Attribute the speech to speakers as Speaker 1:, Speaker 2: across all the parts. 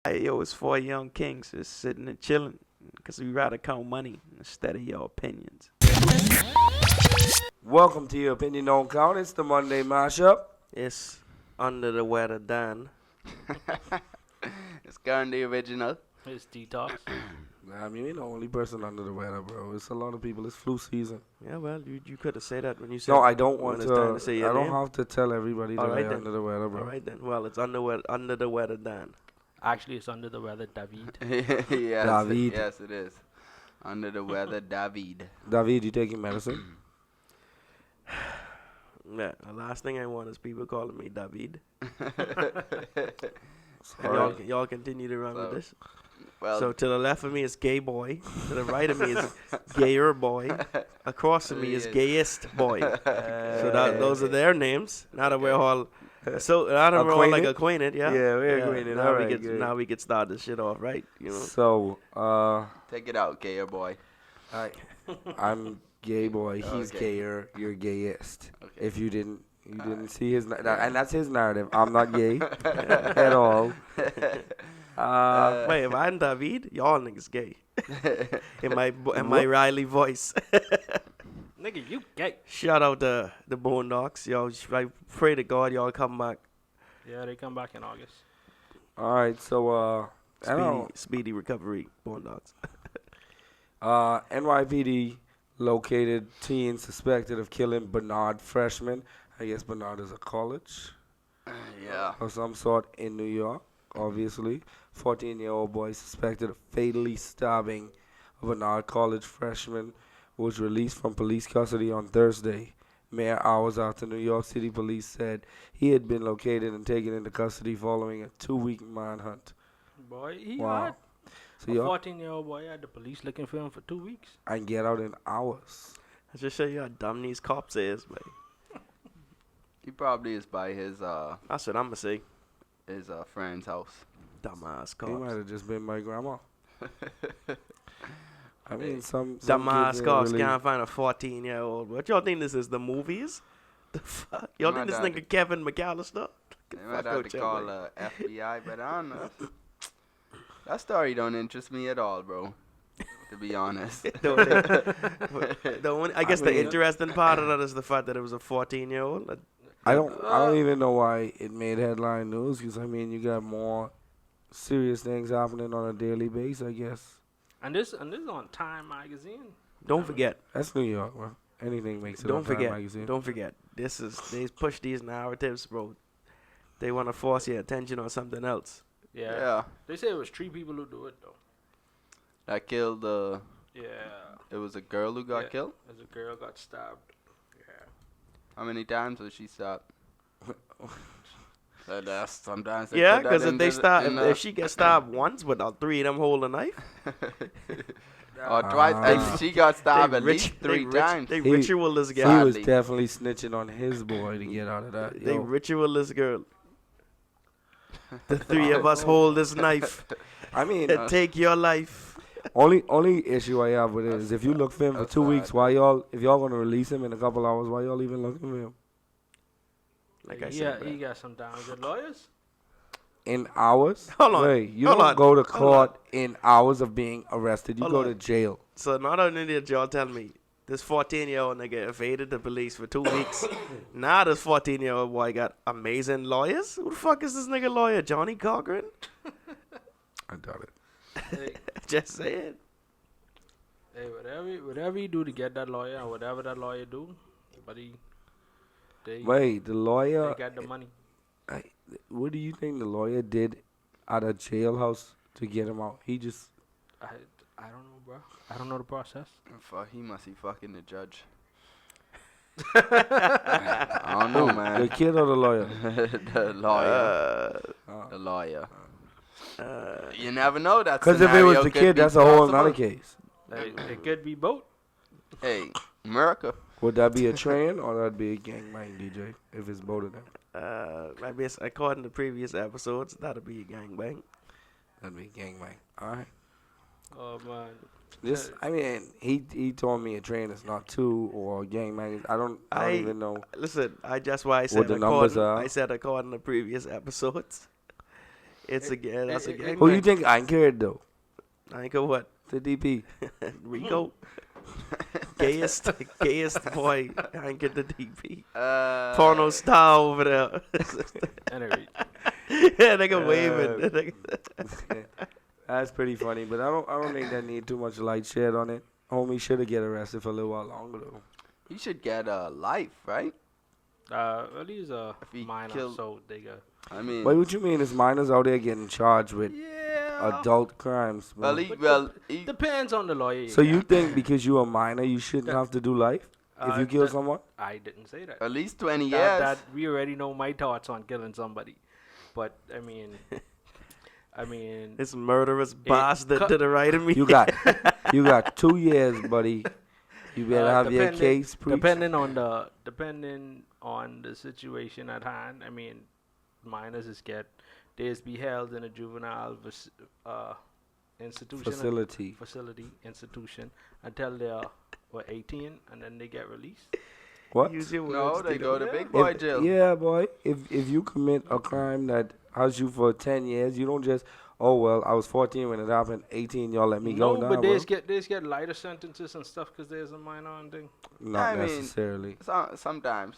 Speaker 1: Hey, yo, it's four young kings just sitting and chilling because we rather count money instead of your opinions.
Speaker 2: Welcome to Your Opinion Don't Count. It's the Monday Mashup.
Speaker 1: It's under the weather, Dan.
Speaker 3: It's Gun the original.
Speaker 4: It's detox.
Speaker 2: I mean, you're the only person under the weather, bro. It's a lot of people. It's flu season.
Speaker 1: Yeah, well, you could have said that when you said.
Speaker 2: No, I don't
Speaker 1: when
Speaker 2: want
Speaker 1: it's time
Speaker 2: to.
Speaker 1: say
Speaker 2: I
Speaker 1: your
Speaker 2: don't
Speaker 1: name.
Speaker 2: have to tell everybody that
Speaker 1: Alright
Speaker 2: I'm
Speaker 1: then.
Speaker 2: under the weather, bro.
Speaker 1: All right then. Well, it's under the weather, Dan.
Speaker 4: Actually, it's under the weather, David.
Speaker 3: yes,
Speaker 2: David.
Speaker 3: Yes, it is. Under the weather, David.
Speaker 2: David, you taking medicine?
Speaker 1: Yeah, the last thing I want is people calling me David.
Speaker 2: Sorry.
Speaker 1: Y'all continue to run with this.
Speaker 3: Well,
Speaker 1: So to the left of me is gay boy. To the right of me is gayer boy. Across from me is
Speaker 3: Yes.
Speaker 1: gayest boy. So those are their names. Now that we're all now that we're all like acquainted, yeah.
Speaker 2: Yeah, we're acquainted.
Speaker 1: Now
Speaker 2: Alright,
Speaker 1: we get
Speaker 2: good.
Speaker 1: now we could start this shit off, right? You know.
Speaker 2: So,
Speaker 3: take it out, gayer boy.
Speaker 2: I'm gay boy. He's
Speaker 3: Okay.
Speaker 2: gayer. You're gayest.
Speaker 3: Okay.
Speaker 2: If you didn't see his, and that's his narrative. I'm not gay at all.
Speaker 1: Wait, if I'm David, y'all niggas gay. in my Riley voice.
Speaker 4: Nigga, you gay.
Speaker 1: Shout out to the Boondocks, yo. I pray to God y'all come back.
Speaker 4: Yeah, they come back in August.
Speaker 2: All right, so I don't know.
Speaker 1: Speedy recovery, Boondocks.
Speaker 2: NYPD located teen suspected of killing Bernard freshman. I guess Bernard is a college
Speaker 3: Yeah.
Speaker 2: of some sort in New York, obviously. 14-year-old boy suspected of fatally stabbing a Bernard College freshman was released from police custody on Thursday. Mere hours after New York City police said he had been located and taken into custody following a 2-week manhunt.
Speaker 4: Boy, he
Speaker 2: Wow.
Speaker 4: hot.
Speaker 2: So
Speaker 4: A
Speaker 2: y'all
Speaker 4: 14-year-old boy had the police looking for him for 2 weeks.
Speaker 2: I can get out in hours.
Speaker 1: I just show you how dumb these cops is, man.
Speaker 3: He probably is by his
Speaker 1: That's what I'ma say.
Speaker 3: friend's house.
Speaker 1: Dumbass
Speaker 2: He might
Speaker 1: cops.
Speaker 2: have just been my grandma. I mean, some
Speaker 1: Dumbass
Speaker 2: kids
Speaker 1: cops
Speaker 2: really,
Speaker 1: can't find a 14-year-old. What y'all think this is? The movies? The fuck? Y'all think this
Speaker 3: Might
Speaker 1: nigga Kevin McAllister?
Speaker 3: They
Speaker 1: Fuck
Speaker 3: might have
Speaker 1: out
Speaker 3: to
Speaker 1: your
Speaker 3: call
Speaker 1: way.
Speaker 3: FBI, but I don't know. That story don't interest me at all, bro. To be honest.
Speaker 1: I guess the
Speaker 2: mean-
Speaker 1: interesting part of that is the fact that it was a 14-year-old.
Speaker 2: I don't even know why it made headline news. Because I mean, you got more serious things happening on a daily basis. I guess
Speaker 4: And this on Time magazine.
Speaker 1: Don't forget.
Speaker 2: that's New York, bro. Anything makes it
Speaker 1: Don't
Speaker 2: on Time
Speaker 1: forget.
Speaker 2: magazine.
Speaker 1: Don't forget. They push these narratives, bro. They want to force your attention on something else.
Speaker 4: Yeah.
Speaker 3: Yeah.
Speaker 4: They say it was 3 people who do it though.
Speaker 3: That killed
Speaker 4: Yeah.
Speaker 3: it was a girl who got
Speaker 4: Yeah.
Speaker 3: killed?
Speaker 4: As a girl got stabbed. Yeah.
Speaker 3: How many times was she stabbed? That's sometimes they
Speaker 1: Yeah,
Speaker 3: put that
Speaker 1: because
Speaker 3: in the-
Speaker 1: if she gets stabbed once, but all 3 of them hold a knife,
Speaker 3: or twice. And she got stabbed at least 3 times.
Speaker 1: They
Speaker 2: He-
Speaker 1: ritual this
Speaker 2: He
Speaker 1: girl.
Speaker 2: was
Speaker 3: Sadly.
Speaker 2: definitely snitching on his boy to get out of that.
Speaker 1: They
Speaker 2: Yo,
Speaker 1: ritual this girl. The 3 of us hold this knife
Speaker 2: I mean,
Speaker 1: and take your life.
Speaker 2: only issue I have with it is if you look for him for
Speaker 3: That's
Speaker 2: 2 weeks,
Speaker 3: sad.
Speaker 2: if y'all gonna release him in a couple hours, why y'all even looking for him?
Speaker 1: Like I
Speaker 4: Yeah,
Speaker 1: said,
Speaker 4: he
Speaker 1: bro.
Speaker 4: got some damn good lawyers.
Speaker 2: In hours?
Speaker 1: Hold on.
Speaker 2: Wait, you
Speaker 1: Hold
Speaker 2: don't
Speaker 1: on.
Speaker 2: go to
Speaker 1: Hold on.
Speaker 2: court in hours of being arrested. You
Speaker 1: Hold
Speaker 2: go
Speaker 1: on.
Speaker 2: to jail.
Speaker 1: So not only did y'all tell me this 14-year-old nigga evaded the police for 2 weeks, now this 14-year-old boy got amazing lawyers. Who the fuck is this nigga lawyer? Johnny Cochran?
Speaker 2: I doubt it.
Speaker 4: Hey,
Speaker 1: Just saying.
Speaker 4: hey, whatever you do to get that lawyer, and whatever that lawyer do, buddy, they
Speaker 2: Wait, the lawyer.
Speaker 4: got the money.
Speaker 2: What do you think the lawyer did at a jailhouse to get him out? He just.
Speaker 4: I don't know, bro. I don't know the process.
Speaker 3: Fuck, he must be fucking the judge. I don't know,
Speaker 2: The
Speaker 3: man.
Speaker 2: kid or the lawyer?
Speaker 3: The lawyer. The lawyer. You never know that.
Speaker 2: Because if it was the kid, that's a whole nother case.
Speaker 4: It could be both.
Speaker 3: Hey, America.
Speaker 2: Would that be a train or that'd be a gangbang, DJ? If it's both of them,
Speaker 1: I guess according to previous episodes, that'll be a gangbang.
Speaker 2: that'd be gangbang. All right.
Speaker 4: Oh man.
Speaker 2: Just, I mean, he told me a train is not 2 or gangbang. I don't even know.
Speaker 1: Listen, that's why I said
Speaker 2: the numbers
Speaker 1: according,
Speaker 2: are.
Speaker 1: I said according to previous episodes. It's a gang. That's a gang.
Speaker 2: Who you think anchored though?
Speaker 1: I ain't go what?
Speaker 2: The DP.
Speaker 1: Rico. gayest boy anchored the DP. Porno star over there.
Speaker 4: Anyway,
Speaker 1: Yeah, nigga waving.
Speaker 2: That's pretty funny, but I don't think that need too much light shed on it. Homie should have get arrested for a little while longer though.
Speaker 3: He should get life, right?
Speaker 4: well, he's a
Speaker 3: If he
Speaker 4: minor,
Speaker 3: killed-
Speaker 4: so they got.
Speaker 3: I mean,
Speaker 2: Wait, what you mean? Is minors out there getting charged with
Speaker 3: yeah.
Speaker 2: adult crimes?
Speaker 3: Well,
Speaker 2: bro?
Speaker 3: he
Speaker 4: Depends on the lawyer.
Speaker 2: So you think because you a minor, you shouldn't have to do life if you kill someone?
Speaker 4: I didn't say that.
Speaker 3: at least 20 years.
Speaker 4: That we already know my thoughts on killing somebody, but I mean,
Speaker 1: This murderous bastard to the right of me.
Speaker 2: You got 2 years, buddy. You better have your case preached.
Speaker 4: depending on the situation at hand. I mean, minors is be held in a juvenile institution institution until they're 18, and then they get released.
Speaker 2: What?
Speaker 1: Use your
Speaker 3: No,
Speaker 1: words,
Speaker 3: they
Speaker 1: Tito.
Speaker 3: go to big boy jail.
Speaker 2: Yeah, boy. If you commit a crime that has you for 10 years, you don't just, oh well, I was 14 when it happened, 18, y'all let me go now.
Speaker 4: But
Speaker 2: bro.
Speaker 4: they get lighter sentences and stuff because there's a minor and thing.
Speaker 2: Not
Speaker 3: I mean,
Speaker 2: necessarily.
Speaker 3: Sometimes.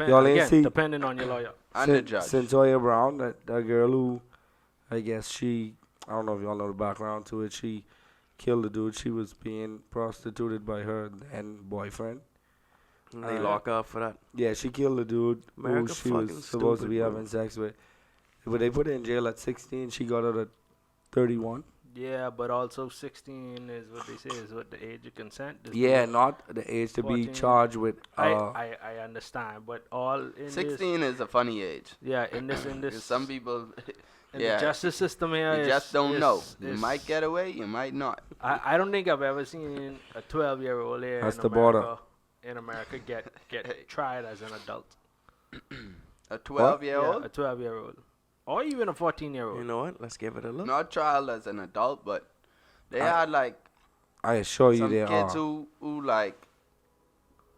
Speaker 2: Y'all ain't see-
Speaker 4: Depending on your lawyer.
Speaker 3: And the judge.
Speaker 2: Centoya Brown, that girl who, I guess I don't know if y'all know the background to it, she killed a dude. She was being prostituted by her and boyfriend.
Speaker 1: And they lock up for that.
Speaker 2: Yeah, she killed a dude
Speaker 1: America
Speaker 2: who she
Speaker 1: fucking
Speaker 2: was supposed to
Speaker 1: stupid,
Speaker 2: be
Speaker 1: bro.
Speaker 2: having sex with. But they put her in jail at 16. She got out at 31.
Speaker 4: Yeah, but also 16 is what they say is what the age of consent is.
Speaker 2: Yeah, not the age to be
Speaker 4: 14.
Speaker 2: charged with.
Speaker 4: I understand, but all in
Speaker 3: 16 is a funny age.
Speaker 4: in this
Speaker 3: 'Cause some people,
Speaker 4: in
Speaker 3: yeah,
Speaker 4: the justice system here,
Speaker 3: you just don't know. You
Speaker 4: is-
Speaker 3: might get away, you might not.
Speaker 4: I don't think I've ever seen a 12-year-old here
Speaker 2: That's
Speaker 4: in
Speaker 2: the
Speaker 4: America,
Speaker 2: border.
Speaker 4: in America get tried as an adult.
Speaker 3: A 12-year-old?
Speaker 4: Yeah, a 12-year-old. Or even a 14-year-old.
Speaker 1: You know what? Let's give it a look.
Speaker 3: Not trial as an adult, but they had like
Speaker 2: I assure you
Speaker 3: some
Speaker 2: there
Speaker 3: kids
Speaker 2: are.
Speaker 3: who like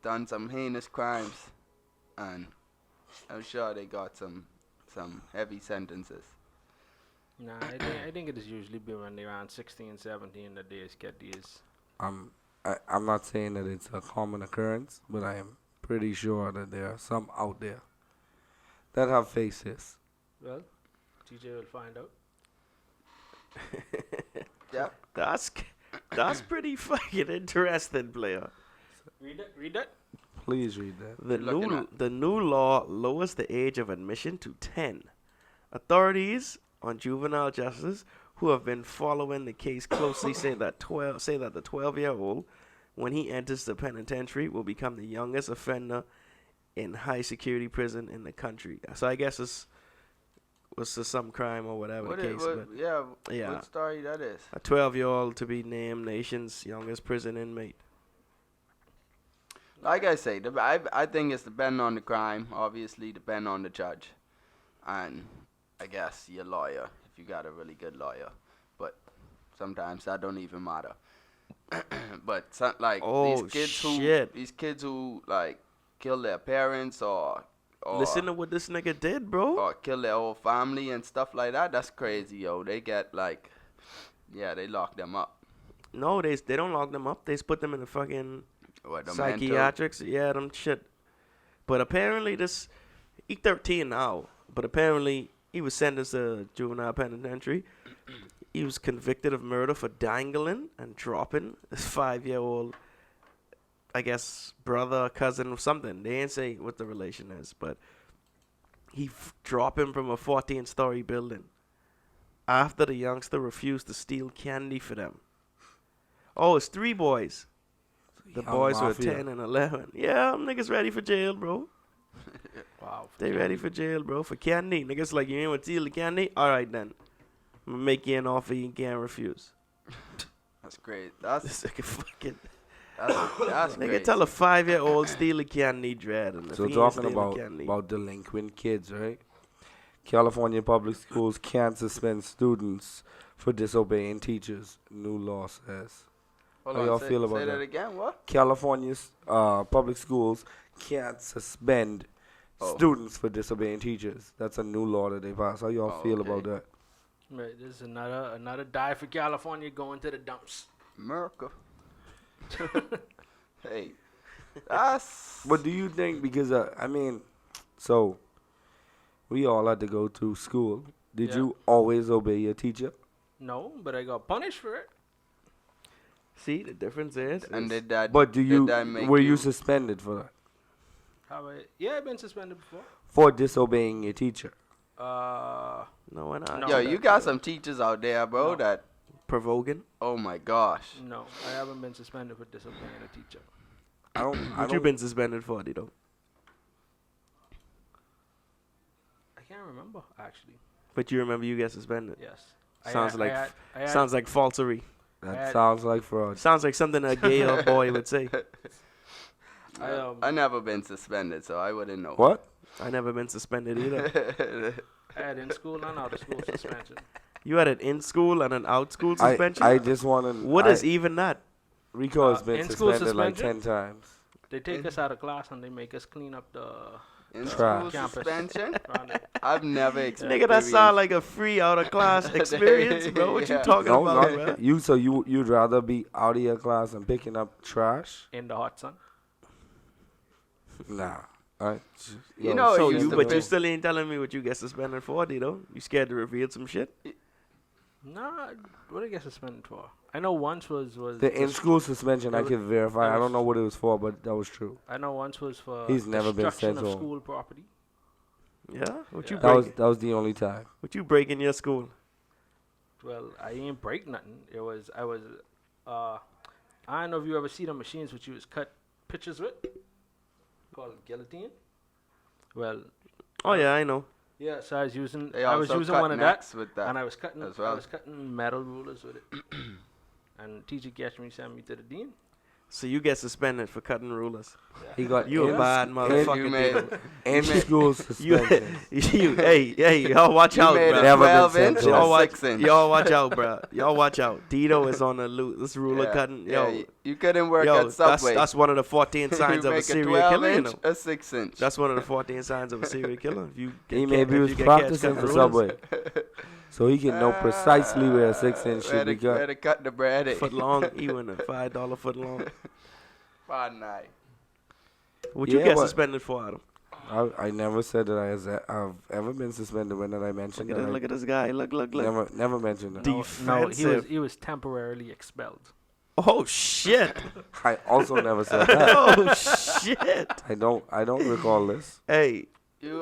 Speaker 3: done some heinous crimes, and I'm sure they got some heavy sentences.
Speaker 4: Nah, I think it is usually be when they're around 16, 17 that they get these.
Speaker 2: I'm not saying that it's a common occurrence, but I am pretty sure that there are some out there that have faces.
Speaker 4: Well, TJ will find out.
Speaker 3: Yeah.
Speaker 1: That's pretty fucking interesting, player.
Speaker 4: Read that.
Speaker 2: Please read that.
Speaker 1: The new law lowers the age of admission to 10. Authorities on juvenile justice who have been following the case closely say that the 12-year-old, when he enters the penitentiary, will become the youngest offender in high security prison in the country. So I guess it's was some crime or whatever the case. Yeah.
Speaker 3: What story that is?
Speaker 1: A 12-year-old to be named nation's youngest prison inmate.
Speaker 3: Like I say, I think it's depending on the crime, obviously depending on the judge, and I guess your lawyer, if you got a really good lawyer. But sometimes that don't even matter. But these kids who like kill their parents or
Speaker 1: Listen to what this nigga did, bro.
Speaker 3: or kill their whole family and stuff like that, that's crazy, yo. They get like, they lock them up.
Speaker 1: No, they don't lock them up. They just put them in the fucking
Speaker 3: What, the mental-
Speaker 1: psychiatrics. Yeah, them shit. But apparently he 13 now. But apparently he was sentenced to juvenile penitentiary. He was convicted of murder for dangling and dropping his 5-year-old, I guess, brother, cousin, or something. They ain't say what the relation is, but he dropped him from a 14-story building after the youngster refused to steal candy for them. Oh, it's 3 boys. The
Speaker 2: Young
Speaker 1: boys were
Speaker 2: mafia.
Speaker 1: 10 and 11. Yeah, them niggas ready for jail, bro.
Speaker 4: Wow.
Speaker 1: They ready for jail, bro, for candy. Niggas like, you ain't want to steal the candy? All right, then. I'm going to make you an offer you can't refuse.
Speaker 3: That's great. That's
Speaker 1: This nigga fucking...
Speaker 3: that's
Speaker 1: Nigga
Speaker 3: great.
Speaker 1: tell a 5-year-old steal a candy dread. And if
Speaker 2: So
Speaker 1: he ain't
Speaker 2: talking
Speaker 1: steal the candy,
Speaker 2: about delinquent kids, right? California public schools can't suspend students for disobeying teachers. New law says.
Speaker 3: Hold
Speaker 2: How
Speaker 3: on,
Speaker 2: y'all
Speaker 3: say,
Speaker 2: feel about
Speaker 3: say that
Speaker 2: that?
Speaker 3: again. What?
Speaker 2: California's public schools can't suspend
Speaker 3: Oh.
Speaker 2: students for disobeying teachers. That's a new law that they passed. How y'all
Speaker 3: Oh,
Speaker 2: feel
Speaker 3: okay.
Speaker 2: about that?
Speaker 4: Right, this is another die for California going to the dumps.
Speaker 3: America. Hey, that's.
Speaker 2: But do you think, because, I mean, so we all had to go to school. Did
Speaker 4: Yeah.
Speaker 2: you always obey your teacher?
Speaker 4: No, but I got punished for it.
Speaker 1: See, the difference is.
Speaker 3: And did that?
Speaker 2: But
Speaker 3: did that make
Speaker 2: were you suspended for that?
Speaker 4: Yeah, I've been suspended before.
Speaker 2: For disobeying your teacher?
Speaker 4: Uh,
Speaker 1: No, we're not.
Speaker 4: No.
Speaker 3: Yo, you got some teachers out there, bro.
Speaker 4: No.
Speaker 3: That.
Speaker 1: Provoking.
Speaker 3: Oh my gosh.
Speaker 4: no, I haven't been suspended for disobeying a teacher.
Speaker 2: I don't.
Speaker 1: What you been suspended for, Dito?
Speaker 4: I can't remember actually.
Speaker 1: But you remember you get suspended.
Speaker 4: Yes.
Speaker 1: Sounds like
Speaker 4: I had,
Speaker 1: Sounds like falsery.
Speaker 2: That sounds like fraud.
Speaker 1: Sounds like something a gay old boy would say.
Speaker 3: I never been suspended, so I wouldn't know.
Speaker 2: What?
Speaker 1: I never been suspended either.
Speaker 4: I had in school and out of school suspension.
Speaker 1: You had an in school and an out school
Speaker 2: I
Speaker 1: suspension.
Speaker 2: just want to.
Speaker 1: What is even that?
Speaker 2: Rico has been
Speaker 4: in-school
Speaker 2: suspended like
Speaker 4: suspension?
Speaker 2: 10 times.
Speaker 4: They take us out of class and they make us clean up the
Speaker 3: In
Speaker 2: Trash.
Speaker 3: school
Speaker 4: Campus.
Speaker 3: suspension?
Speaker 4: around it.
Speaker 3: I've never experienced.
Speaker 1: Nigga, that sound like a free out of class experience, bro. What you
Speaker 3: Yeah.
Speaker 1: talking
Speaker 2: No,
Speaker 1: about,
Speaker 2: no.
Speaker 1: bro?
Speaker 2: You'd rather be out of your class and picking up trash?
Speaker 4: in the hot sun.
Speaker 2: Nah. Alright.
Speaker 3: You know,
Speaker 1: So
Speaker 3: it used
Speaker 1: you,
Speaker 3: to
Speaker 1: but
Speaker 3: be-
Speaker 1: you still ain't telling me what you get suspended for, Dito. You scared to reveal some shit?
Speaker 4: Nah, what did I get suspended for? I know once was
Speaker 2: the in-school suspension, I
Speaker 4: was-
Speaker 2: can verify.
Speaker 4: that
Speaker 2: I
Speaker 4: was-
Speaker 2: don't know what it was for, but that was true.
Speaker 4: I know once was for
Speaker 2: He's never been
Speaker 4: destruction
Speaker 2: sent
Speaker 4: of
Speaker 2: home.
Speaker 4: school property.
Speaker 1: Yeah. What you
Speaker 4: Yeah.
Speaker 2: That was
Speaker 1: break?
Speaker 2: that was the only time.
Speaker 1: What you break in your school?
Speaker 4: Well, I ain't break nothing. I don't know if you ever see the machines which you was cut pictures with, called guillotine. Well,
Speaker 1: Oh yeah, I know.
Speaker 4: yeah. So I was using
Speaker 3: They
Speaker 4: I was
Speaker 3: also
Speaker 4: using
Speaker 3: cut
Speaker 4: one of that,
Speaker 3: necks with that.
Speaker 4: and I was cutting
Speaker 3: as
Speaker 4: I
Speaker 3: well.
Speaker 4: was cutting metal rulers with it. And teacher catch me, send me to the dean.
Speaker 1: So you get suspended for cutting rulers.
Speaker 2: He got
Speaker 1: You a
Speaker 2: in-
Speaker 1: bad
Speaker 3: You
Speaker 1: motherfucker,
Speaker 3: made,
Speaker 1: Dito.
Speaker 2: in-school
Speaker 1: You,
Speaker 2: suspension.
Speaker 1: hey, y'all watch
Speaker 3: you
Speaker 1: out,
Speaker 3: made
Speaker 1: bro.
Speaker 3: a
Speaker 2: Never been
Speaker 3: 12
Speaker 2: sent
Speaker 3: inch
Speaker 2: home.
Speaker 3: or
Speaker 1: Y'all watch,
Speaker 3: 6 inch.
Speaker 1: y'all watch out, bro. Y'all watch out. Dito is on the loot. This ruler
Speaker 3: Yeah,
Speaker 1: cutting.
Speaker 3: yeah,
Speaker 1: Yo,
Speaker 3: you couldn't work
Speaker 1: yo,
Speaker 3: at Subway.
Speaker 1: that's one of the 14 signs
Speaker 3: you
Speaker 1: of a
Speaker 3: make
Speaker 1: serial
Speaker 3: 12
Speaker 1: killer. You
Speaker 3: inch,
Speaker 1: know,
Speaker 3: a 6 inch.
Speaker 1: that's one of the 14 signs of a serial killer. If you get
Speaker 2: He
Speaker 1: catch-
Speaker 2: maybe
Speaker 1: if
Speaker 2: was
Speaker 1: you get catch
Speaker 2: practicing
Speaker 1: cutting
Speaker 2: for
Speaker 1: rulers,
Speaker 2: Subway. So he can know precisely where a 6-inch should be
Speaker 3: Where
Speaker 2: cut.
Speaker 3: to cut the bread.
Speaker 1: foot long, even a $5 foot long.
Speaker 3: Fine night.
Speaker 1: What you
Speaker 2: Yeah,
Speaker 1: get
Speaker 2: but-
Speaker 1: suspended for, Adam?
Speaker 2: I never said that I've ever been suspended. When did I mention
Speaker 1: Look at,
Speaker 2: that?
Speaker 1: this, look at this guy. Look.
Speaker 2: Never mentioned that.
Speaker 4: No,
Speaker 1: Defensive.
Speaker 4: he was temporarily expelled.
Speaker 1: Oh shit!
Speaker 2: I also never said that.
Speaker 1: Oh shit!
Speaker 2: I don't recall this.
Speaker 1: Hey,
Speaker 3: You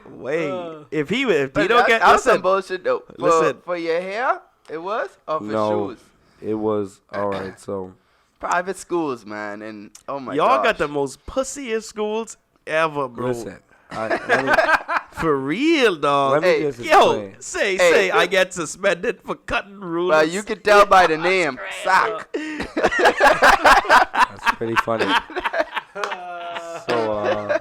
Speaker 1: wait. If he don't
Speaker 3: that-
Speaker 1: get
Speaker 3: that's some
Speaker 1: listen,
Speaker 3: bullshit though.
Speaker 1: listen.
Speaker 3: For your hair, it was or for
Speaker 2: No.
Speaker 3: shoes.
Speaker 2: It was alright. So
Speaker 3: Private schools, man, and oh my
Speaker 1: y'all
Speaker 3: gosh.
Speaker 1: got the most pussiest schools ever, bro.
Speaker 2: listen. Let
Speaker 1: For real, dog.
Speaker 2: me
Speaker 3: Hey,
Speaker 2: just
Speaker 1: Yo,
Speaker 2: explain.
Speaker 1: say I get suspended for cutting rulers.
Speaker 3: Well, you can tell by the name, Sock.
Speaker 2: That's pretty funny. So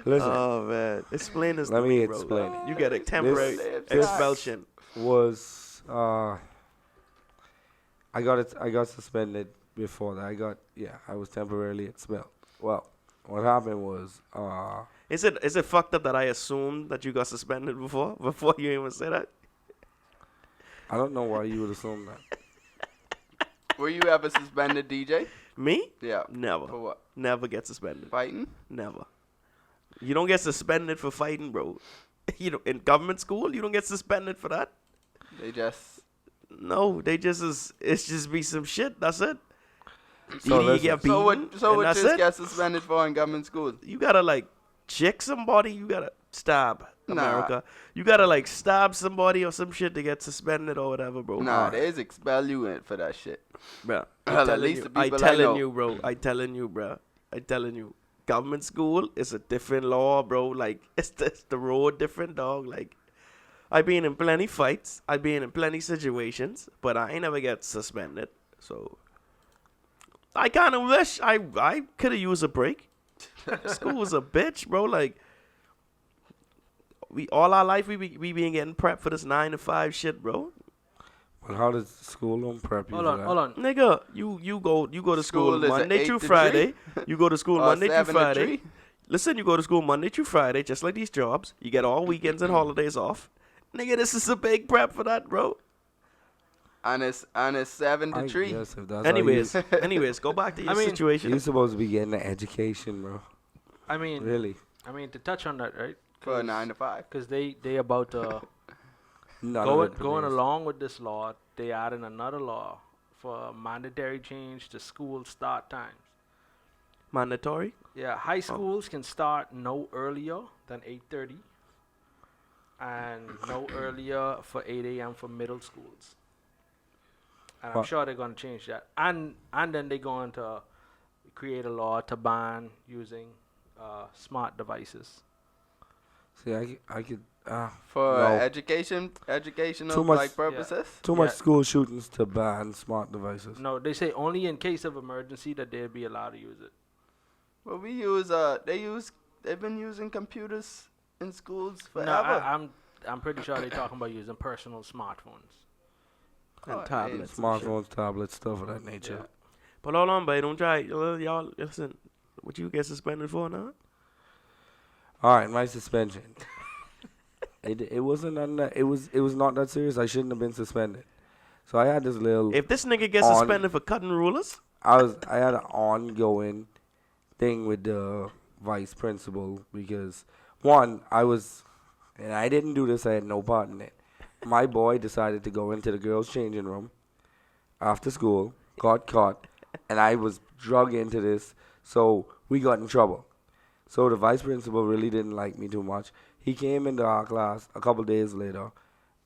Speaker 2: listen.
Speaker 1: Oh man, explain this.
Speaker 2: Let
Speaker 1: to
Speaker 2: me
Speaker 1: bro.
Speaker 2: explain.
Speaker 1: You get a temporary
Speaker 3: This-
Speaker 1: expulsion.
Speaker 2: Was I got suspended before that. I was temporarily expelled. Well, what happened was
Speaker 1: Is it fucked up that I assumed that you got suspended before you even said that?
Speaker 2: I don't know why you would assume that.
Speaker 3: Were you ever suspended, DJ?
Speaker 1: Me?
Speaker 3: Yeah.
Speaker 1: Never.
Speaker 3: For what?
Speaker 1: Never get suspended.
Speaker 3: Fighting?
Speaker 1: Never. You don't get suspended for fighting, bro. You know, in government school, you don't get suspended for that.
Speaker 3: They just.
Speaker 1: No, they it's just be some shit. That's it.
Speaker 2: So
Speaker 1: Either you
Speaker 2: listen.
Speaker 1: get beaten,
Speaker 3: So what? So
Speaker 1: and
Speaker 3: what?
Speaker 1: that's
Speaker 3: Just
Speaker 1: it.
Speaker 3: get suspended for in government schools?
Speaker 1: You gotta like check somebody. You gotta stab
Speaker 3: Nah.
Speaker 1: America. You gotta like stab somebody or some shit to get suspended or whatever, bro.
Speaker 3: Nah, they is expel you in for that shit.
Speaker 1: Bro,
Speaker 3: Well, at least the
Speaker 1: I
Speaker 3: people I know.
Speaker 1: telling you, bro. I telling you, bro. I telling you. Government school is a different law, bro. Like it's the road different, dog. Like I been in plenty fights. I been in plenty situations, but I ain't never get suspended. So I kind of wish I could have used a break. School was a bitch, bro. Like we all our life we been getting prepped for this 9 to 5 shit, bro.
Speaker 2: But how does school don't prep you
Speaker 4: Hold
Speaker 2: for
Speaker 4: on,
Speaker 2: that?
Speaker 4: hold on.
Speaker 1: Nigga, you go to school
Speaker 3: School is a
Speaker 1: Monday
Speaker 3: 8
Speaker 1: through
Speaker 3: to
Speaker 1: Friday. You go to school
Speaker 3: Or
Speaker 1: Monday through
Speaker 3: 7 to
Speaker 1: Friday.
Speaker 3: 3?
Speaker 1: Listen, you go to school Monday through Friday, just like these jobs. You get all weekends and holidays off, Nigga, this is a big prep for that, bro.
Speaker 3: And it's 7 to
Speaker 2: I
Speaker 3: 3.
Speaker 2: guess if that's
Speaker 1: Anyways, go back to your
Speaker 4: I mean,
Speaker 1: situation.
Speaker 2: you're supposed to be getting an education, bro.
Speaker 4: I mean,
Speaker 2: Really?
Speaker 4: to touch on that, right?
Speaker 3: For a 9 to 5.
Speaker 4: Because they about to
Speaker 2: None of it
Speaker 4: going
Speaker 2: produced.
Speaker 4: along with this law. They added another law for mandatory change to school start times.
Speaker 1: Mandatory?
Speaker 4: Yeah, high schools can start no earlier than 8:30, and no earlier for 8 a.m. for middle schools. And I'm
Speaker 2: What?
Speaker 4: sure they're going to change that. And then they're going to create a law to ban using smart devices.
Speaker 2: See, I could.
Speaker 3: For
Speaker 2: No.
Speaker 3: educational
Speaker 2: Too much-
Speaker 3: like purposes.
Speaker 2: Too much school shootings to ban smart devices.
Speaker 4: No, they say only in case of emergency that they'd be allowed to use it.
Speaker 3: Well, they've been using computers in schools
Speaker 4: No,
Speaker 3: forever.
Speaker 4: I'm pretty sure they're talking about using personal smartphones.
Speaker 1: And
Speaker 3: Oh,
Speaker 1: tablets. and shit.
Speaker 2: Smartphones, tablets, stuff of that nature.
Speaker 3: Yeah.
Speaker 1: But hold on, babe. Don't try. Y'all, listen. What you get suspended for now?
Speaker 2: All right, my suspension. It wasn't it was not that serious. I shouldn't have been suspended. So I had this little.
Speaker 1: If this nigga gets
Speaker 2: On-
Speaker 1: suspended for cutting rulers,
Speaker 2: I had an ongoing thing with the vice principal because one, and I didn't do this. I had no part in it. My boy decided to go into the girls' changing room after school, got caught, and I was drug into this, so we got in trouble. So the vice principal really didn't like me too much. He came into our class a couple days later,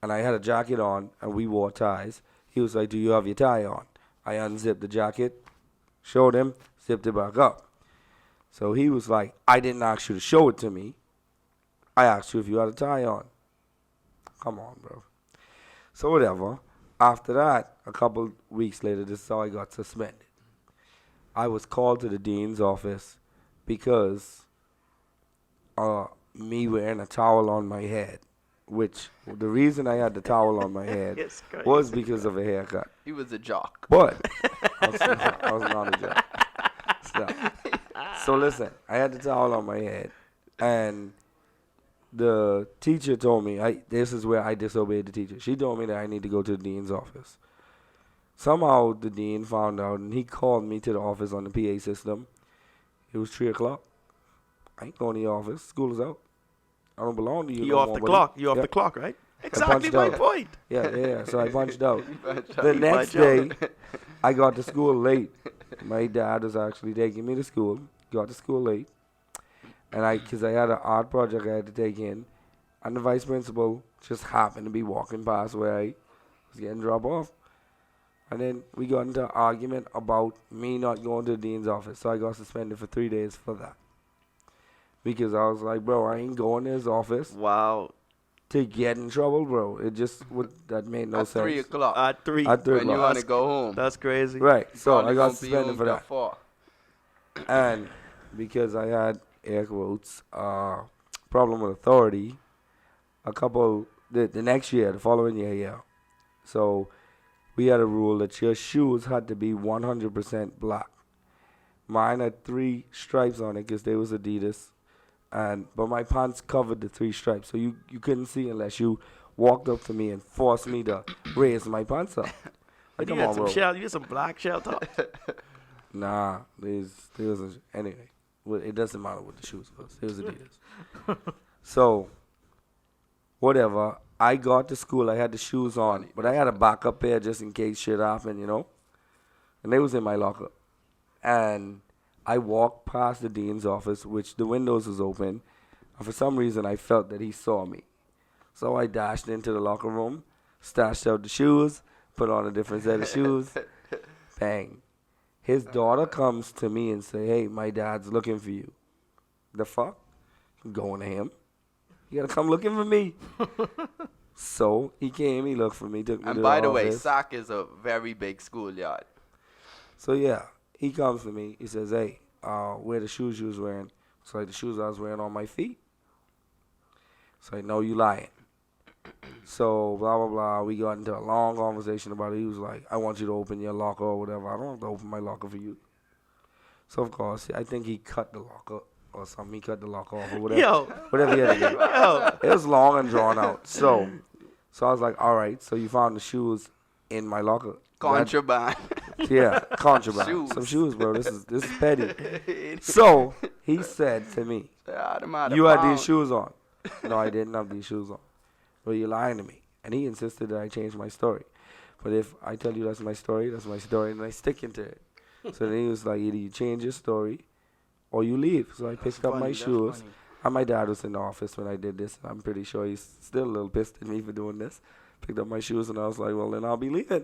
Speaker 2: and I had a jacket on, and we wore ties. He was like, "Do you have your tie on?" I unzipped the jacket, showed him, zipped it back up. So he was like, "I didn't ask you to show it to me. I asked you if you had a tie on." Come on, bro. So whatever. After that, a couple weeks later, this is how I got suspended. I was called to the dean's office because me wearing a towel on my head, which the reason I had the towel on my head
Speaker 1: it's crazy.
Speaker 2: was because of a haircut.
Speaker 3: He was a jock.
Speaker 2: But I was not a joke. So listen, I had the towel on my head, and the teacher told me, this is where I disobeyed the teacher. She told me that I need to go to the dean's office. Somehow the dean found out, and he called me to the office on the PA system. It was 3 o'clock. I ain't going to your office. School is out. I don't belong to you.
Speaker 1: You
Speaker 2: no
Speaker 1: off
Speaker 2: more,
Speaker 1: the
Speaker 2: buddy.
Speaker 1: clock. You off
Speaker 2: Yep.
Speaker 1: the clock, right? Exactly
Speaker 2: punched
Speaker 1: my
Speaker 2: out.
Speaker 1: point.
Speaker 2: Yeah. So I punched out. The
Speaker 1: You
Speaker 2: next
Speaker 1: punched
Speaker 2: day, I got to school late. My dad was actually taking me to school. Got to school late. And because I had an art project I had to take in. And the vice principal just happened to be walking past where I was getting dropped off. And then we got into an argument about me not going to the dean's office. So I got suspended for 3 days for that. Because I was like, bro, I ain't going to his office
Speaker 1: Wow.
Speaker 2: to get in trouble, bro. It just that made no
Speaker 3: At
Speaker 2: sense.
Speaker 3: 3 o'clock.
Speaker 1: At 3.
Speaker 2: At 3
Speaker 3: when you
Speaker 2: o'clock.
Speaker 3: want to go home.
Speaker 1: That's crazy.
Speaker 2: Right. So
Speaker 3: Probably
Speaker 2: I got
Speaker 3: won't be
Speaker 2: suspended
Speaker 3: home
Speaker 2: for
Speaker 3: till
Speaker 2: that.
Speaker 3: 4.
Speaker 2: And because I had air quotes problem with authority, the next year, the following year, yeah. So we had a rule that your shoes had to be 100% black. Mine had 3 stripes on it because they was Adidas, but my pants covered the 3 stripes, so you couldn't see unless you walked up to me and forced me to raise my pants up.
Speaker 1: But
Speaker 2: Like,
Speaker 1: you
Speaker 2: come
Speaker 1: had
Speaker 2: on,
Speaker 1: some
Speaker 2: bro.
Speaker 1: shell. You had some black shell top.
Speaker 2: Nah, there was anyway. Well, it doesn't matter what the shoes was. It was Adidas. So, whatever. I got to school. I had the shoes on, but I had a backup pair just in case shit happened, you know. And they was in my locker. And I walked past the dean's office, which the windows was open. And for some reason, I felt that he saw me. So I dashed into the locker room, stashed out the shoes, put on a different set of shoes. Bang. His daughter comes to me and say, "Hey, my dad's looking for you." The fuck? I'm going to him. You gotta come looking for me. So he came, he looked for me, took me to
Speaker 3: And
Speaker 2: the
Speaker 3: by the way,
Speaker 2: office.
Speaker 3: SAC is a very big schoolyard.
Speaker 2: So yeah, he comes to me. He says, "Hey, where the shoes you was wearing?" It's like the shoes I was wearing on my feet. So I know you lying. So blah blah blah. We got into a long conversation about it. He was like, "I want you to open your locker or whatever. I don't have to open my locker for you." So of course, I think he cut the locker or something. He cut the locker off or whatever.
Speaker 1: Yo.
Speaker 2: Whatever he had to do.
Speaker 1: Yo.
Speaker 2: It was long and drawn out. So So I was like, all right. So you found the shoes in my locker.
Speaker 3: Contraband.
Speaker 2: Yeah, contraband.
Speaker 3: Shoes.
Speaker 2: Some shoes, bro. This is petty. So he said to me, "You had these shoes on." No, I didn't have these shoes on. Well, you're lying to me. And he insisted that I change my story. But if I tell you that's my story, and I stick into it. So then he was like, either you change your story or you leave. So I picked up my shoes. And my dad was in the office when I did this. And I'm pretty sure he's still a little pissed at me for doing this. Picked up my shoes and I was like, well, then I'll be leaving.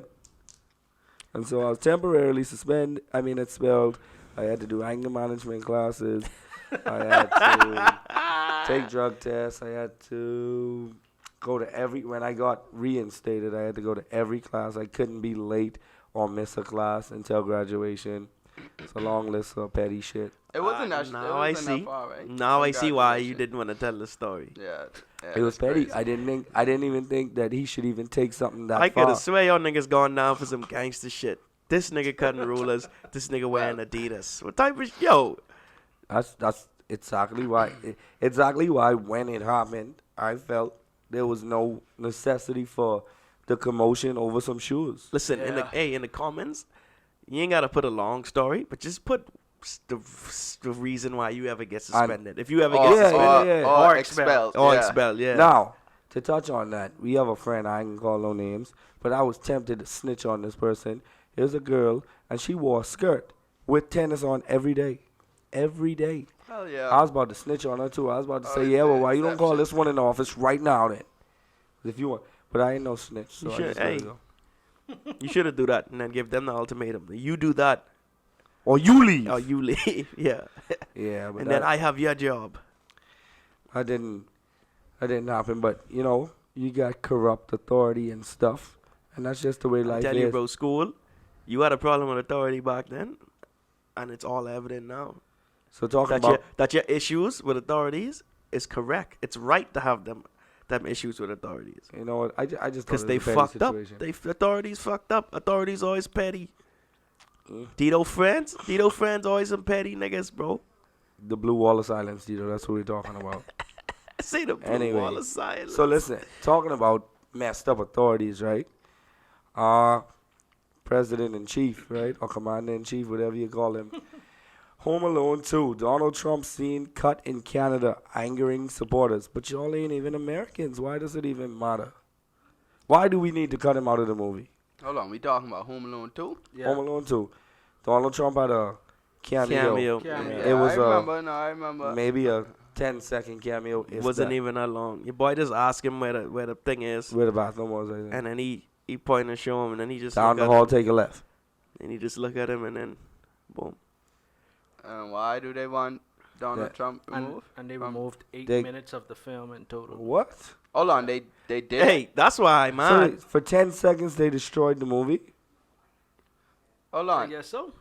Speaker 2: And so I was temporarily expelled. I had to do anger management classes. I had to take drug tests. I had to go to when I got reinstated, I had to go to every class. I couldn't be late or miss a class until graduation. It's a long list of petty shit.
Speaker 3: It wasn't that.
Speaker 1: Now
Speaker 3: it
Speaker 1: I
Speaker 3: wasn't
Speaker 1: see.
Speaker 3: That far, right?
Speaker 1: Now I see why you
Speaker 3: Graduation.
Speaker 1: didn't want to tell the story.
Speaker 3: Yeah.
Speaker 2: It was
Speaker 3: that's
Speaker 2: petty.
Speaker 3: crazy.
Speaker 2: I didn't even think that he should even take something that
Speaker 1: I
Speaker 2: far.
Speaker 1: could have swear y'all niggas gone down for some gangster shit. This nigga cutting rulers. This nigga wearing Adidas. What type of
Speaker 2: That's exactly why. Exactly why when it happened, I felt there was no necessity for the commotion over some shoes.
Speaker 1: Listen, in the comments, you ain't gotta put a long story, but just put the reason why you ever get suspended. If you ever get suspended
Speaker 3: or expelled.
Speaker 1: or
Speaker 3: yeah.
Speaker 1: expelled, yeah.
Speaker 2: Now, to touch on that, we have a friend, I ain't call no names, but I was tempted to snitch on this person. Here's a girl, and she wore a skirt with tennis on every day. Every day.
Speaker 3: Hell yeah.
Speaker 2: I was about to snitch on her, too. I was about to say,
Speaker 3: it's
Speaker 2: yeah, well,
Speaker 3: the
Speaker 2: why you don't call
Speaker 3: exception.
Speaker 2: this one in the office right now, then? If you want. But I ain't no snitch, so
Speaker 1: You
Speaker 2: I
Speaker 1: should-
Speaker 2: just let it
Speaker 1: hey.
Speaker 2: go.
Speaker 1: You should have do that and then give them the ultimatum. You do that
Speaker 2: Or you leave.
Speaker 1: or you leave. Yeah.
Speaker 2: Yeah, but
Speaker 1: And then I have your job.
Speaker 2: that didn't happen. But, you got corrupt authority and stuff. And that's just the way
Speaker 1: I
Speaker 2: life
Speaker 1: tell
Speaker 2: is.
Speaker 1: you, bro, school, you had a problem with authority back then, and it's all evident now.
Speaker 2: So talking
Speaker 1: That
Speaker 2: about
Speaker 1: your issues with authorities is correct. It's right to have them issues with authorities.
Speaker 2: you know what, I just thought
Speaker 1: Because
Speaker 2: it
Speaker 1: they
Speaker 2: was a petty
Speaker 1: fucked
Speaker 2: situation.
Speaker 1: up. Authorities fucked up. Authorities always petty.
Speaker 2: Mm.
Speaker 1: Tito friends always some petty niggas, bro.
Speaker 2: The blue wall of silence, Tito. That's what we're talking about.
Speaker 1: Say the blue
Speaker 2: Anyway,
Speaker 1: wall of silence.
Speaker 2: So listen, talking about messed up authorities, right? President in chief, right? Or commander in chief, whatever you call him. Home Alone 2. Donald Trump scene cut in Canada, angering supporters. But y'all ain't even Americans. Why does it even matter? Why do we need to cut him out of the movie?
Speaker 3: Hold on, we talking about Home Alone 2?
Speaker 4: Yeah.
Speaker 2: Home Alone 2. Donald Trump had a cameo.
Speaker 1: Cameo.
Speaker 2: It was
Speaker 3: I remember.
Speaker 2: maybe a 10-second cameo. If
Speaker 1: Wasn't
Speaker 2: that.
Speaker 1: even that long. Your boy just asked him where the thing is,
Speaker 2: Where the bathroom was, I think.
Speaker 1: and then he pointed and show him, and then he just
Speaker 2: Down
Speaker 1: look
Speaker 2: the
Speaker 1: at
Speaker 2: hall,
Speaker 1: him,
Speaker 2: take a left.
Speaker 1: and he just look at him, and then boom.
Speaker 3: Why do they want Donald
Speaker 2: Yeah.
Speaker 3: Trump removed?
Speaker 4: And they
Speaker 3: From-
Speaker 4: removed 8
Speaker 2: They-
Speaker 4: minutes of the film in total.
Speaker 2: What?
Speaker 3: Hold on, they did.
Speaker 1: Hey, that's why, man.
Speaker 2: So for 10 seconds, they destroyed the movie?
Speaker 3: Hold
Speaker 4: I
Speaker 3: on.
Speaker 4: guess so.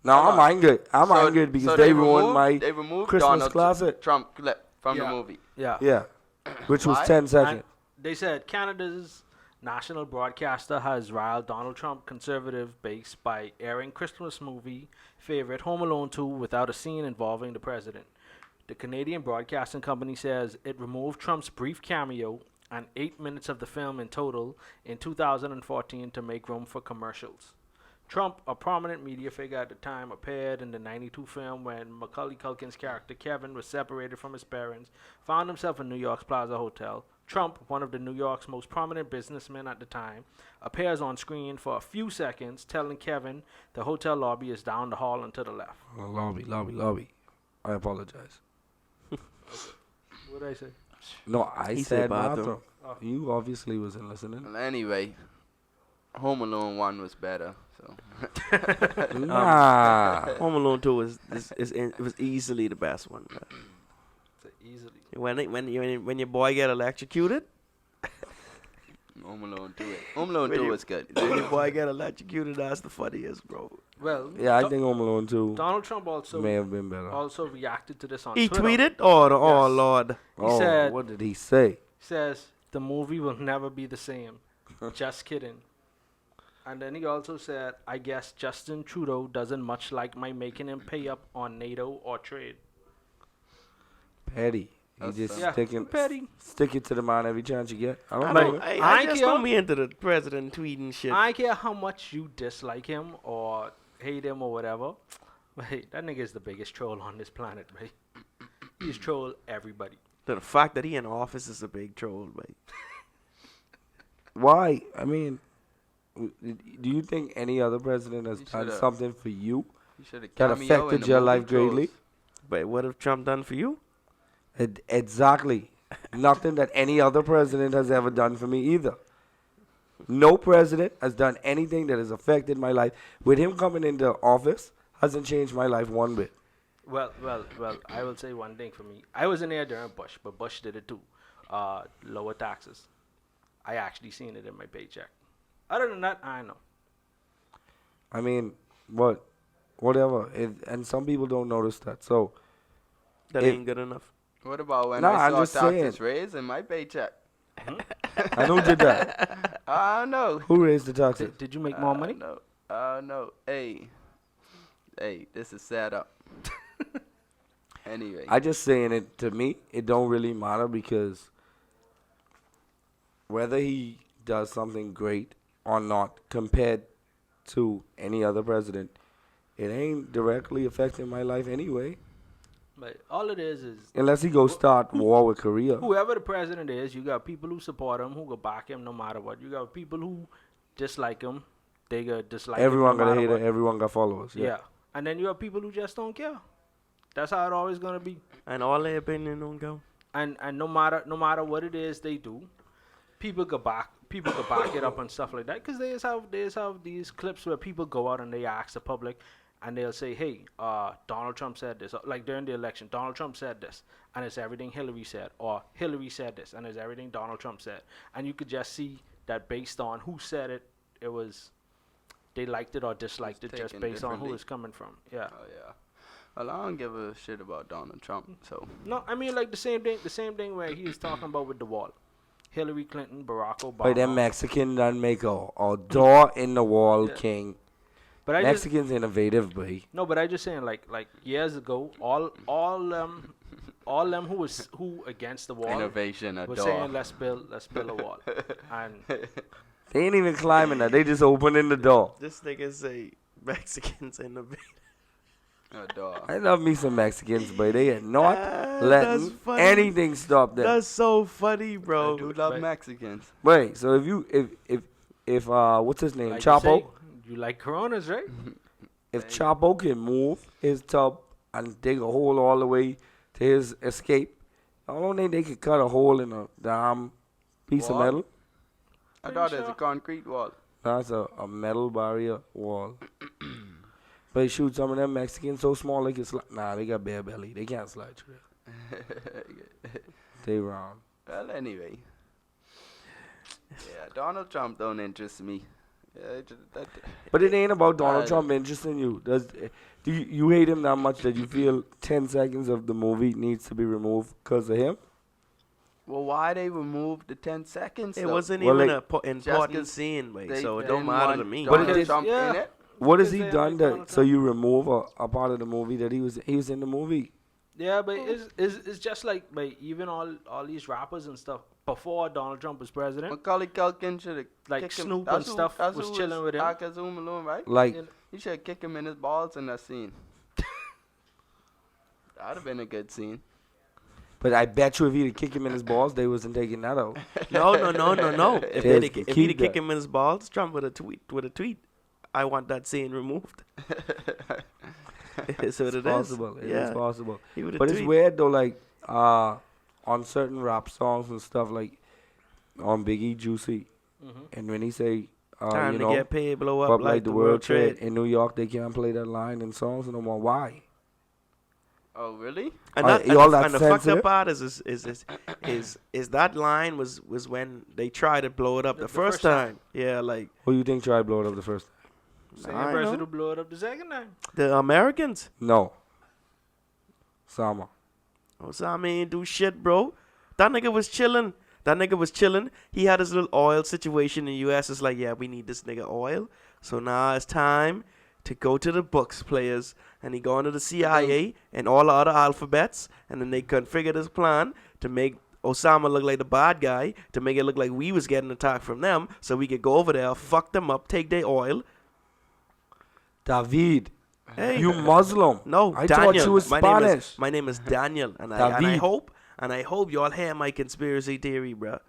Speaker 2: No,
Speaker 3: Hold
Speaker 2: I'm
Speaker 3: on.
Speaker 2: angry. I'm angry because
Speaker 3: so
Speaker 2: they ruined
Speaker 3: They
Speaker 2: my
Speaker 3: removed
Speaker 2: Christmas
Speaker 3: Donald
Speaker 2: classic.
Speaker 3: Trump clip from
Speaker 4: Yeah.
Speaker 3: the movie.
Speaker 4: Yeah.
Speaker 2: Yeah, which was
Speaker 3: Why?
Speaker 2: 10 seconds.
Speaker 4: They said Canada's national broadcaster has riled Donald Trump conservative base by airing Christmas movie favorite Home Alone 2 without a scene involving the president. The Canadian Broadcasting Company says it removed Trump's brief cameo and 8 minutes of the film in total in 2014 to make room for commercials. Trump, a prominent media figure at the time, appeared in the 92 film when Macaulay Culkin's character Kevin was separated from his parents, found himself in New York's Plaza Hotel. Trump, one of the New York's most prominent businessmen at the time, appears on screen for a few seconds, telling Kevin the hotel lobby is down the hall and to the left.
Speaker 2: Oh, lobby. I apologize.
Speaker 4: What did I say?
Speaker 2: No, I
Speaker 1: He
Speaker 2: said
Speaker 1: said bathroom.
Speaker 2: bathroom.
Speaker 4: Oh.
Speaker 2: You obviously wasn't listening.
Speaker 3: Well, anyway, Home Alone 1 was better. So
Speaker 2: Nah.
Speaker 1: Home Alone 2 it was easily the best one. Man.
Speaker 4: So easily.
Speaker 1: When your boy get electrocuted,
Speaker 3: Home Alone 2. Home Alone
Speaker 1: When
Speaker 3: 2
Speaker 1: you-
Speaker 3: was good.
Speaker 1: when your boy get electrocuted, that's the funniest, bro.
Speaker 4: Well,
Speaker 2: Yeah, I think Home Alone 2
Speaker 4: Donald Trump also
Speaker 2: may have been better.
Speaker 4: reacted to this on
Speaker 1: He
Speaker 4: Twitter.
Speaker 1: tweeted, oh
Speaker 4: Yes.
Speaker 1: Lord.
Speaker 2: Oh,
Speaker 4: said-
Speaker 2: what did he say?
Speaker 4: Says the movie will never be the same. Just kidding. And then he also said, I guess Justin Trudeau doesn't much like my making him pay up on NATO or trade.
Speaker 2: Petty. You just
Speaker 4: Yeah, petty.
Speaker 2: stick it to the man every chance you get. I
Speaker 1: I
Speaker 2: don't
Speaker 1: don't.
Speaker 2: know.
Speaker 1: I just
Speaker 4: care.
Speaker 1: don't be into the president tweeting shit.
Speaker 4: I don't care how much you dislike him or hate him or whatever. But hey, that nigga is the biggest troll on this planet, mate. He's troll everybody.
Speaker 1: The fact that he in office is a big troll, mate.
Speaker 2: Why? I mean, do you think any other president has
Speaker 3: He
Speaker 2: done
Speaker 3: shoulda-
Speaker 2: something for you
Speaker 3: You should have
Speaker 2: that affected your life greatly?
Speaker 1: But what have Trump done for you?
Speaker 2: Exactly. Nothing that any other president has ever done for me either. No president has done anything that has affected my life. With him coming into office, hasn't changed my life one bit.
Speaker 4: Well, I will say one thing for me. I wasn't there during Bush, but Bush did it too. Lower taxes. I actually seen it in my paycheck. Other than that, I know.
Speaker 2: I mean, whatever. And some people don't notice that. So,
Speaker 1: That
Speaker 2: It-
Speaker 1: ain't good enough.
Speaker 3: What about when
Speaker 2: Nah,
Speaker 3: I
Speaker 2: I'm
Speaker 3: saw
Speaker 2: just
Speaker 3: taxes
Speaker 2: saying.
Speaker 3: raised in my paycheck?
Speaker 2: and who did that?
Speaker 3: I don't know.
Speaker 2: Who raised the taxes?
Speaker 4: Did you make more money?
Speaker 3: No. No. Hey, this is set up. Anyway.
Speaker 2: I just saying it to me, it don't really matter because whether he does something great or not compared to any other president, it ain't directly affecting my life anyway.
Speaker 4: But all it is
Speaker 2: Unless he goes start war with Korea.
Speaker 4: whoever the president is, you got people who support him, who go back him no matter what. You got people who dislike him. They go dislike
Speaker 2: Everyone
Speaker 4: him no
Speaker 2: got a
Speaker 4: matter
Speaker 2: hater,
Speaker 4: what.
Speaker 2: everyone got followers.
Speaker 4: Yeah. And then you have people who just don't care. That's how it always gonna be.
Speaker 1: And all their opinion don't go.
Speaker 4: And no matter what it is they do, people go back it up and stuff like that. Because they just have these clips where people go out and they ask the public, and they'll say, hey, Donald Trump said this. Like during the election, Donald Trump said this, and it's everything Hillary said. Or Hillary said this, and it's everything Donald Trump said. And you could just see that based on who said it, it was they liked it or disliked it just
Speaker 3: taken
Speaker 4: based on who
Speaker 3: differently.
Speaker 4: it's coming from. Yeah.
Speaker 3: Oh yeah. Well, I don't give a shit about Donald Trump. So
Speaker 4: No, I mean like the same thing where he was talking about with the wall. Hillary Clinton, Barack Obama.
Speaker 2: But them Mexican done make a door in the wall,
Speaker 4: Yeah.
Speaker 2: king.
Speaker 4: But I just
Speaker 2: Mexicans innovative, boy.
Speaker 4: no, but I just saying like years ago, all them who against the wall
Speaker 3: innovation, a
Speaker 4: were
Speaker 3: door.
Speaker 4: saying let's build a wall, and
Speaker 2: They ain't even climbing that. They just opening the door.
Speaker 1: This nigga say Mexicans innovate.
Speaker 3: A door.
Speaker 2: I love me some Mexicans, but they are not
Speaker 1: That's
Speaker 2: letting
Speaker 1: funny.
Speaker 2: anything stop them.
Speaker 1: That's so funny,
Speaker 3: I
Speaker 1: bro.
Speaker 3: do love
Speaker 4: Right.
Speaker 3: Mexicans.
Speaker 2: Wait, so if what's his name?
Speaker 4: like you
Speaker 2: Chapo?
Speaker 4: say, you like Coronas, right?
Speaker 2: If Chapo can move his tub and dig a hole all the way to his escape, I don't think they could cut a hole in a damn piece
Speaker 3: Wall?
Speaker 2: of metal.
Speaker 3: I
Speaker 4: Pretty
Speaker 3: thought it's
Speaker 4: sure.
Speaker 3: a concrete wall.
Speaker 2: That's a metal barrier wall. But shoot, some of them Mexicans so small they can slide. Nah, they got bare belly. They can't slide through that. They wrong.
Speaker 3: Well, anyway. Yeah, Donald Trump don't interest me. Yeah,
Speaker 2: But it ain't about Donald
Speaker 3: I-
Speaker 2: Trump interesting you. Do you hate him that much that you feel 10 seconds of the movie needs to be removed because of him?
Speaker 3: well, why they removed the 10 seconds?
Speaker 1: It
Speaker 3: though?
Speaker 1: wasn't
Speaker 2: Well,
Speaker 1: even
Speaker 2: like,
Speaker 1: an important
Speaker 3: just-
Speaker 1: scene, mate.
Speaker 3: They
Speaker 1: So it don't
Speaker 3: didn't
Speaker 1: matter to
Speaker 3: want
Speaker 1: me.
Speaker 2: But
Speaker 3: Donald
Speaker 2: it is-
Speaker 3: Trump
Speaker 4: yeah.
Speaker 3: in it.
Speaker 2: What has
Speaker 4: Because
Speaker 2: he
Speaker 4: they
Speaker 2: done
Speaker 4: like
Speaker 2: that
Speaker 4: Donald
Speaker 2: so
Speaker 4: Trump.
Speaker 2: you remove a part of the movie that he was in the movie?
Speaker 4: Yeah, but it's just like even all these rappers and stuff before Donald Trump was president.
Speaker 3: Macaulay Culkin should have
Speaker 4: Like Snoop and stuff was chilling with him.
Speaker 3: Akazoom alone, right?
Speaker 2: Like
Speaker 4: You know,
Speaker 3: You should kick him in his balls in that scene. That'd have been a good scene.
Speaker 2: but I bet you if he'd kick him in his balls, they wasn't taking that out.
Speaker 1: No. If
Speaker 2: Yes,
Speaker 1: he'd
Speaker 2: keep
Speaker 1: kick
Speaker 2: that.
Speaker 1: him in his balls, Trump would have tweet. I want that scene removed. It's what
Speaker 2: It's
Speaker 1: it is.
Speaker 2: possible. It is
Speaker 1: Yeah.
Speaker 2: possible.
Speaker 1: He would've
Speaker 2: But it's
Speaker 1: tweet.
Speaker 2: weird though, like on certain rap songs and stuff, like on Biggie Juicy, and when he say
Speaker 1: Time
Speaker 2: you
Speaker 1: to
Speaker 2: know,
Speaker 1: get paid, blow
Speaker 2: up
Speaker 1: up
Speaker 2: like the World Trade
Speaker 1: Trade.
Speaker 2: in New York, they can't play that line in songs no more. Why?
Speaker 3: Oh, really?
Speaker 1: And,
Speaker 2: Are
Speaker 1: that,
Speaker 2: y'all
Speaker 1: and,
Speaker 2: that
Speaker 1: and the fucked
Speaker 2: sensitive?
Speaker 1: up part is that line was when they tried to blow it up the first time. Yeah, like
Speaker 2: Who you think tried to blow it up the first time?
Speaker 4: same
Speaker 1: I
Speaker 4: person
Speaker 1: know.
Speaker 4: who blew it up the second time.
Speaker 1: the Americans.
Speaker 2: No. Sama.
Speaker 1: Oh, so I mean, do shit, bro. That nigga was chilling. He had his little oil situation in the U.S. It's like, yeah, we need this nigga oil. So now it's time to go to the books players. And he go into the CIA and all the other alphabets. And then they configure this plan to make Osama look like the bad guy, to make it look like we was getting attacked from them, so we could go over there, fuck them up, take their oil.
Speaker 2: David,
Speaker 1: Hey,
Speaker 2: you Muslim.
Speaker 1: no,
Speaker 2: I
Speaker 1: Daniel.
Speaker 2: thought you was
Speaker 1: my
Speaker 2: Spanish.
Speaker 1: My name is Daniel, and I
Speaker 2: David.
Speaker 1: hope y'all hear my conspiracy theory, bruh.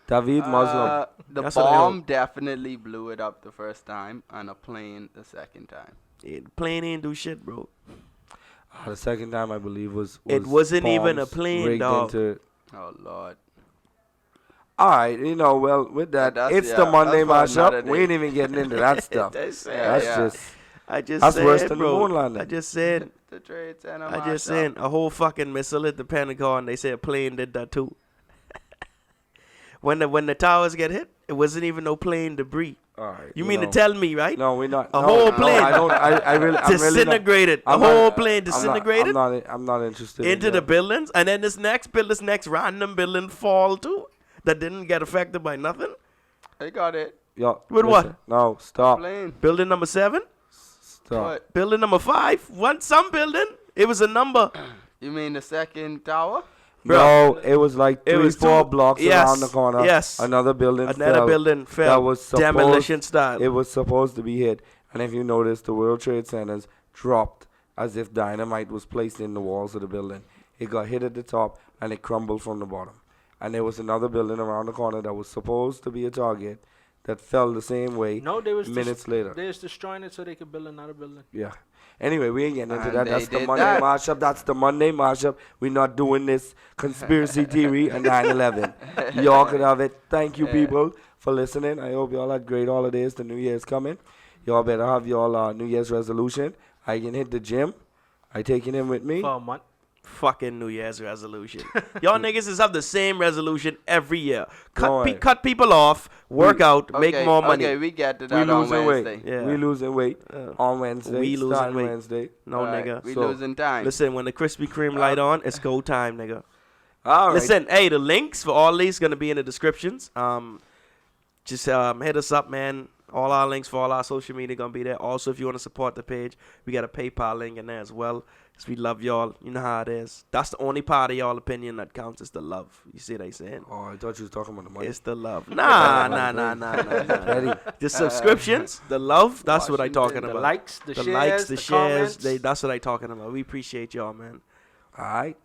Speaker 2: David, Muslim.
Speaker 3: The
Speaker 1: That's what I
Speaker 3: bomb
Speaker 1: hope.
Speaker 3: definitely blew it up the first time, and a plane the second time.
Speaker 1: Plane ain't do shit, bro.
Speaker 2: The second time, I believe, was
Speaker 1: It wasn't even a
Speaker 2: bombs
Speaker 1: plane,
Speaker 2: rigged
Speaker 1: dog.
Speaker 2: into-
Speaker 3: Oh Lord.
Speaker 2: All right, well, with that,
Speaker 3: That's-
Speaker 2: it's
Speaker 3: yeah,
Speaker 2: the Monday
Speaker 3: that's for another
Speaker 2: mashup. We
Speaker 3: day.
Speaker 2: ain't even getting into that stuff.
Speaker 1: That's
Speaker 2: That's
Speaker 3: yeah.
Speaker 2: just
Speaker 1: I just
Speaker 2: That's
Speaker 1: said,
Speaker 2: worse than the
Speaker 1: bro.
Speaker 2: moon landing.
Speaker 1: I just said,
Speaker 3: The Trade Center.
Speaker 1: I just
Speaker 3: mashup.
Speaker 1: said a whole fucking missile hit the Pentagon. They said a plane did that too. when the towers get hit, it wasn't even no plane debris.
Speaker 2: all right.
Speaker 1: You mean
Speaker 2: know.
Speaker 1: to tell me, right?
Speaker 2: No, we're not.
Speaker 1: A
Speaker 2: no,
Speaker 1: whole
Speaker 2: no,
Speaker 1: plane
Speaker 2: I don't. I really. I'm really not,
Speaker 1: Disintegrated. A
Speaker 2: I'm
Speaker 1: whole
Speaker 2: not-
Speaker 1: plane
Speaker 2: I'm not-
Speaker 1: disintegrated
Speaker 2: I'm not interested
Speaker 1: into
Speaker 2: in
Speaker 1: the
Speaker 2: that.
Speaker 1: buildings, and then this next random building fall too that didn't get affected by nothing.
Speaker 3: They got it.
Speaker 2: Yo,
Speaker 1: With what?
Speaker 2: listen. No, stop.
Speaker 3: Plane.
Speaker 1: Building number 7,
Speaker 2: Stop.
Speaker 3: What?
Speaker 1: building number 5, some building. It was a number.
Speaker 3: You mean the second tower?
Speaker 2: No, it was like
Speaker 1: It
Speaker 2: 3,
Speaker 1: was
Speaker 2: 4
Speaker 1: two-
Speaker 2: blocks
Speaker 1: yes,
Speaker 2: around the corner.
Speaker 1: yes.
Speaker 2: Another building
Speaker 1: Another
Speaker 2: fell.
Speaker 1: building
Speaker 2: That
Speaker 1: fell.
Speaker 2: was supposed,
Speaker 1: Demolition style.
Speaker 2: It was supposed to be hit. And if you notice, the World Trade Centers dropped as if dynamite was placed in the walls of the building. It got hit at the top and it crumbled from the bottom. And there was another building around the corner that was supposed to be a target that fell the same way
Speaker 4: No, they was
Speaker 2: minutes later.
Speaker 4: They was destroying it so they could build another building.
Speaker 2: Yeah. Anyway, we ain't getting into
Speaker 3: And
Speaker 2: that.
Speaker 3: they
Speaker 2: That's the
Speaker 3: did
Speaker 2: Monday
Speaker 3: that.
Speaker 2: mashup. That's the Monday mashup. We're not doing this conspiracy theory and 9/11. Y'all could have it. Thank you,
Speaker 3: Yeah.
Speaker 2: people, for listening. I hope y'all had great holidays. The New Year's coming. Y'all better have y'all New Year's resolution. I can hit the gym. I taking him with me.
Speaker 4: For a month.
Speaker 1: Fucking New Year's resolution. Y'all niggas is have the same resolution every year.
Speaker 2: Don't worry.
Speaker 1: Cut people off, work out, make
Speaker 3: Okay,
Speaker 1: more money.
Speaker 3: Okay, we get to
Speaker 2: We
Speaker 3: that on
Speaker 2: losing
Speaker 3: Wednesday.
Speaker 2: weight.
Speaker 1: Yeah.
Speaker 2: We losing weight on Wednesday.
Speaker 1: We losing
Speaker 2: starting
Speaker 1: weight.
Speaker 2: Wednesday.
Speaker 1: No,
Speaker 3: Alright,
Speaker 1: nigga.
Speaker 3: We
Speaker 2: So,
Speaker 3: losing time.
Speaker 1: Listen, when the Krispy Kreme light on, it's go time, nigga.
Speaker 2: All right.
Speaker 1: Listen, hey, the links for all these gonna be in the descriptions. Just hit us up, man. All our links for all our social media gonna be there. Also, if you want to support the page, we got a PayPal link in there as well. 'Cause we love y'all. You know how it is. That's the only part of y'all opinion that counts is the love. You see what they saying?
Speaker 2: Oh, I thought you was talking about the money.
Speaker 1: It's the love. Nah.
Speaker 2: Petty.
Speaker 1: The subscriptions, the love. That's what I
Speaker 3: Washington,
Speaker 1: talking
Speaker 4: The
Speaker 1: about.
Speaker 4: likes, the
Speaker 1: The
Speaker 4: shares,
Speaker 1: likes, the shares.
Speaker 4: comments.
Speaker 1: That's what I talking about. We appreciate y'all, man.
Speaker 2: All right.